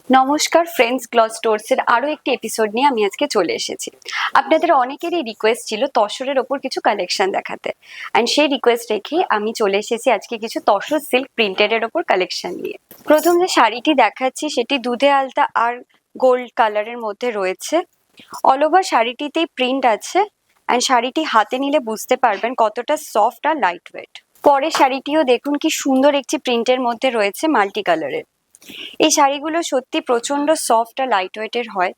নমস্কার friends, cloth স্টোরসের আরো একটি এপিসোড নিয়ে আমি আজকে চলে এসেছি। আপনাদের অনেকেরই রিকোয়েস্ট ছিল তসরের ওপর কিছু কালেকশন দেখাতে, অ্যান্ড সেই রিকোয়েস্ট রেখে আমি চলে এসেছি আজকে কিছু তসর সিল্ক প্রিন্টেড এর ওপর কালেকশন নিয়ে। প্রথম যে শাড়িটি দেখাচ্ছি সেটি দুধে আলতা আর গোল্ড কালারের মধ্যে রয়েছে। অল ওভার শাড়িটিতেই প্রিন্ট আছে, অ্যান্ড শাড়িটি হাতে নিলে বুঝতে পারবেন কতটা সফট আর লাইট ওয়েট। পরের শাড়িটিও দেখুন কি সুন্দর একটি প্রিন্টের মধ্যে রয়েছে মাল্টি কালারের। এই শাড়িগুলো সত্যি প্রচন্ড সফট আর লাইট ওয়েটের হয়।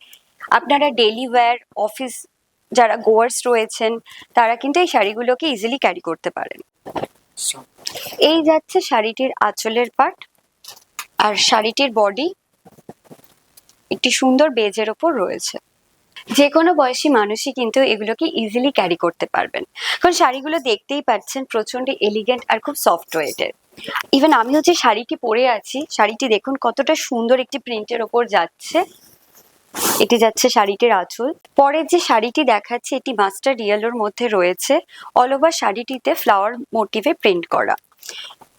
আপনারা ডেলি ওয়্যার, অফিস যারা গোয়ার্স রয়েছেন তারা কিন্তু এই শাড়িগুলোকে ইজিলি ক্যারি করতে পারেন। এই যাচ্ছে শাড়িটির আঁচলের পার্ট, আর শাড়িটির বডি একটি সুন্দর বেজের ওপর রয়েছে। যে কোনো বয়সী মানুষই কিন্তু এগুলোকে ইজিলি ক্যারি করতে পারবেন, কারণ শাড়িগুলো দেখতেই পাচ্ছেন প্রচন্ড এলিগেন্ট আর খুব সফট ওয়েটের। ইভেন আমিও যে শাড়িটি পরে আছি, শাড়িটি দেখুন কতটা সুন্দর একটি প্রিন্টের ওপর যাচ্ছে। এটি যাচ্ছে শাড়িটির আঁচল। পরের যে শাড়িটি দেখাচ্ছে এটি মাস্টার্ড ইয়েলোর মধ্যে রয়েছে। অল ওভার শাড়িটিতে ফ্লাওয়ার মোটিভে প্রিন্ট করা।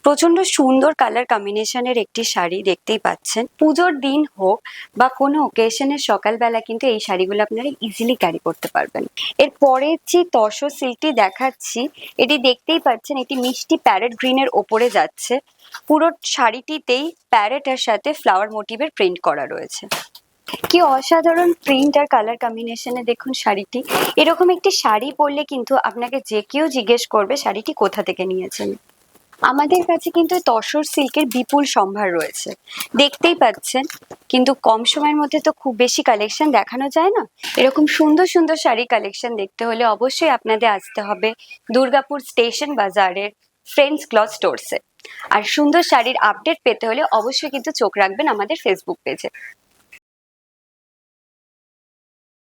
প্রচন্ড সুন্দর কালার কম্বিনেশনের একটি শাড়ি, দেখতেই পাচ্ছেন। পুজোর দিন হোক বা কোনো ওকেশনের সকালবেলা কিন্তু এই শাড়িগুলো আপনারা ইজিলি ক্যারি করতে পারবেন। এর পরের যে তসর সিল্কটি দেখাচ্ছি এটি দেখতেই পাচ্ছেন, এটি মিষ্টি প্যারেট গ্রিনের ওপরে যাচ্ছে। পুরো শাড়িটিতেই প্যারেটের সাথে ফ্লাওয়ার মোটিভের প্রিন্ট করা রয়েছে। কি অসাধারণ প্রিন্ট আর কালার কম্বিনেশনে দেখুন শাড়িটি। এরকম একটি শাড়ি পরলে কিন্তু আপনাকে যে কেউ জিজ্ঞেস করবে শাড়িটি কোথা থেকে নিয়েছেন। আমাদের কাছে কিন্তু তসর সিল্কের বিপুল সম্ভার রয়েছে, দেখতেই পাচ্ছেন। কিন্তু কম সময়ের মধ্যে তো খুব বেশি কালেকশন দেখানো যায় না। এরকম সুন্দর সুন্দর শাড়ি কালেকশন দেখতে হলে অবশ্যই আপনাদের আসতে হবে দুর্গাপুর স্টেশন বাজারের ফ্রেন্ডস ক্লথ স্টোরসে। আর সুন্দর শাড়ির আপডেট পেতে হলে অবশ্যই কিন্তু চোখ রাখবেন আমাদের ফেসবুক পেজে।